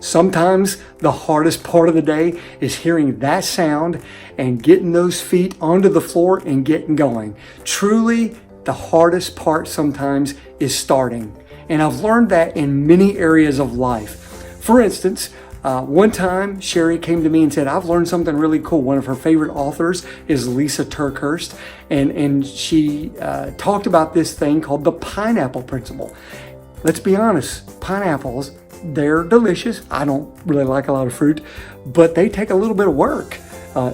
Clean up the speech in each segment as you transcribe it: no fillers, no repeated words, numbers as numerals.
Sometimes the hardest part of the day is hearing that sound and getting those feet onto the floor and getting going. Truly, the hardest part sometimes is starting. And I've learned that in many areas of life. For instance, one time Sherry came to me and said, I've learned something really cool. One of her favorite authors is Lisa TerKeurst, and she talked about this thing called the pineapple principle. Let's be honest, pineapples, they're delicious. I don't really like a lot of fruit, but they take a little bit of work.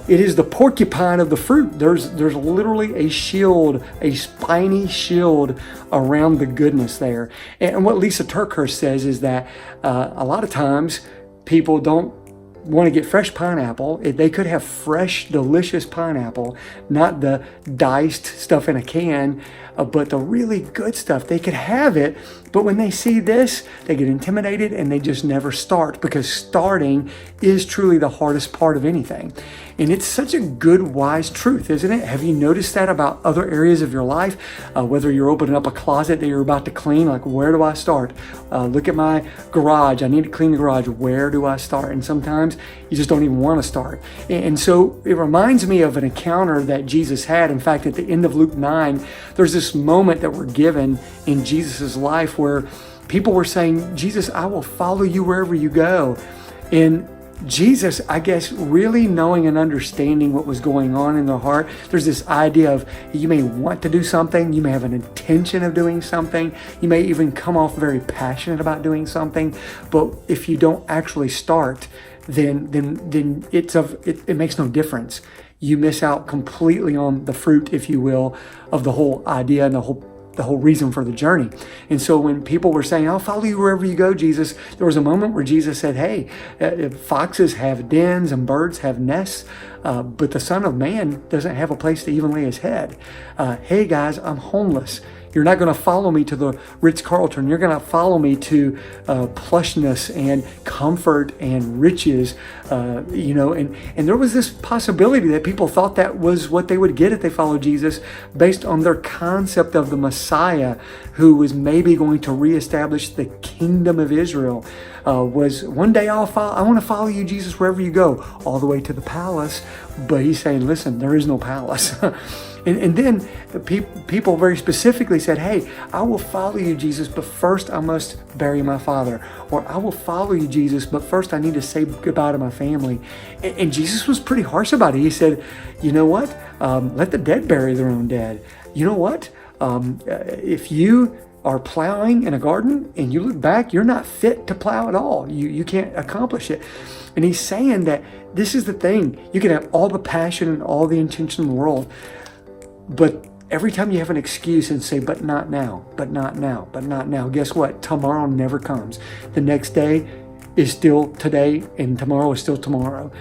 It is the porcupine of the fruit. There's literally a shield, a spiny shield around the goodness there. And what Lisa TerKeurst says is that a lot of times people don't want to get fresh pineapple. They could have fresh, delicious pineapple, not the diced stuff in a can, but the really good stuff. They could have it, but when they see this, they get intimidated and they just never start, because starting is truly the hardest part of anything. And it's such a good, wise truth, isn't it? Have you noticed that about other areas of your life? Whether you're opening up a closet that you're about to clean, like, where do I start? Look at my garage. I need to clean the garage. Where do I start? And sometimes you just don't even want to start. And so it reminds me of an encounter that Jesus had. In fact, at the end of Luke 9, there's this moment that we're given in Jesus's life where people were saying, Jesus, I will follow you wherever you go. And Jesus, I guess, really knowing and understanding what was going on in their heart, there's this idea of you may want to do something, you may have an intention of doing something, you may even come off very passionate about doing something, but if you don't actually start, then it makes no difference. You miss out completely on the fruit, if you will, of the whole idea and the whole reason for the journey. And so when people were saying, I'll follow you wherever you go, Jesus, there was a moment where Jesus said, hey, foxes have dens and birds have nests, but the Son of Man doesn't have a place to even lay his head. Hey guys, I'm homeless. You're not going to follow me to the Ritz-Carlton. You're going to follow me to plushness and comfort and riches, and there was this possibility that people thought that was what they would get if they followed Jesus, based on their concept of the Messiah, who was maybe going to reestablish the kingdom of Israel. Was one day I want to follow you, Jesus, wherever you go, all the way to the palace. But he's saying, listen, there is no palace. And then people very specifically said, hey, I will follow you, Jesus, but first I must bury my father. Or I will follow you, Jesus, but first I need to say goodbye to my family. And Jesus was pretty harsh about it. He said, you know what? Let the dead bury their own dead. You know what? If you are plowing in a garden and you look back, you're not fit to plow at all. You can't accomplish it. And he's saying that this is the thing. You can have all the passion and all the intention in the world, but every time you have an excuse and say, but not now, but not now, but not now, guess what? Tomorrow never comes. The next day is still today, and tomorrow is still tomorrow.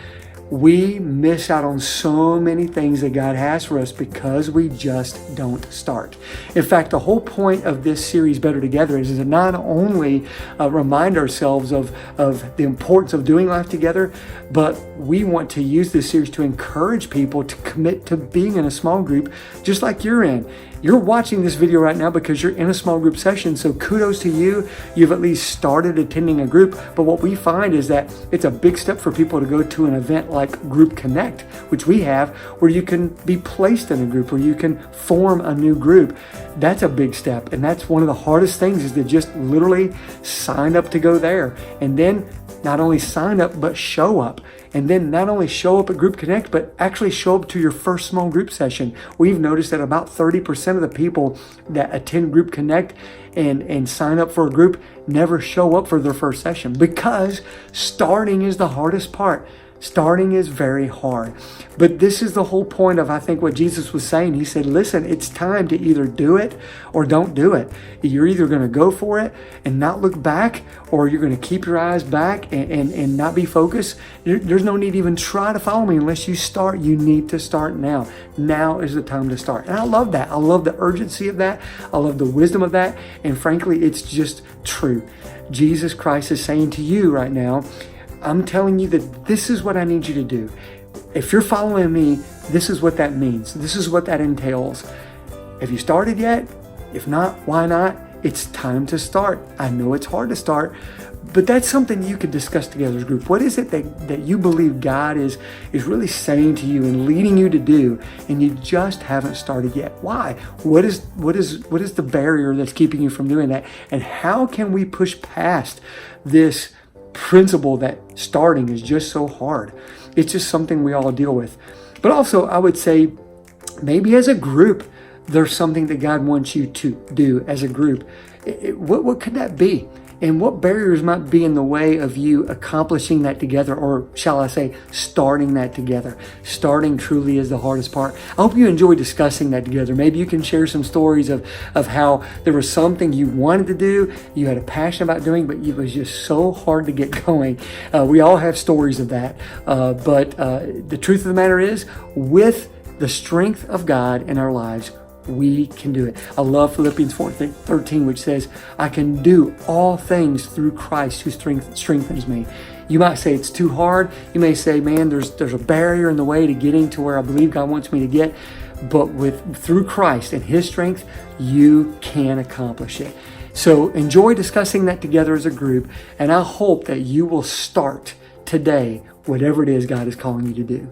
We miss out on so many things that God has for us because we just don't start. In fact, the whole point of this series, Better Together, is to not only remind ourselves of the importance of doing life together, but we want to use this series to encourage people to commit to being in a small group, just like you're in. You're watching this video right now because you're in a small group session, so kudos to you. You've at least started attending a group. But what we find is that it's a big step for people to go to an event like Group Connect, which we have, where you can be placed in a group, where you can form a new group. That's a big step, and that's one of the hardest things, is to just literally sign up to go there. And then not only sign up, but show up. And then not only show up at Group Connect, but actually show up to your first small group session. We've noticed that about 30% of the people that attend Group Connect and sign up for a group never show up for their first session, because starting is the hardest part. Starting is very hard. But this is the whole point of, I think, what Jesus was saying. He said, listen, it's time to either do it or don't do it. You're either going to go for it and not look back, or you're going to keep your eyes back and not be focused. There's no need to even try to follow me unless you start. You need to start now. Now is the time to start. And I love that. I love the urgency of that. I love the wisdom of that. And frankly, it's just true. Jesus Christ is saying to you right now, I'm telling you that this is what I need you to do. If you're following me, this is what that means. This is what that entails. Have you started yet? If not, why not? it's time to start. I know it's hard to start, but that's something you could discuss together as a group. What is it that you believe God is really saying to you and leading you to do, and you just haven't started yet? Why? What is the barrier that's keeping you from doing that? And how can we push past this principle that starting is just so hard? It's just something we all deal with. But also, I would say maybe as a group, there's something that God wants you to do as a group. What could that be? And what barriers might be in the way of you accomplishing that together, or shall I say, starting that together? Starting truly is the hardest part. I hope you enjoy discussing that together. Maybe you can share some stories of how there was something you wanted to do, you had a passion about doing, but it was just so hard to get going. We all have stories of that. But the truth of the matter is, with the strength of God in our lives, we can do it. I love Philippians 4:13, which says, I can do all things through Christ who strengthens me. You might say it's too hard. You may say, man, there's a barrier in the way to getting to where I believe God wants me to get. But through Christ and His strength, you can accomplish it. So enjoy discussing that together as a group. And I hope that you will start today, whatever it is God is calling you to do.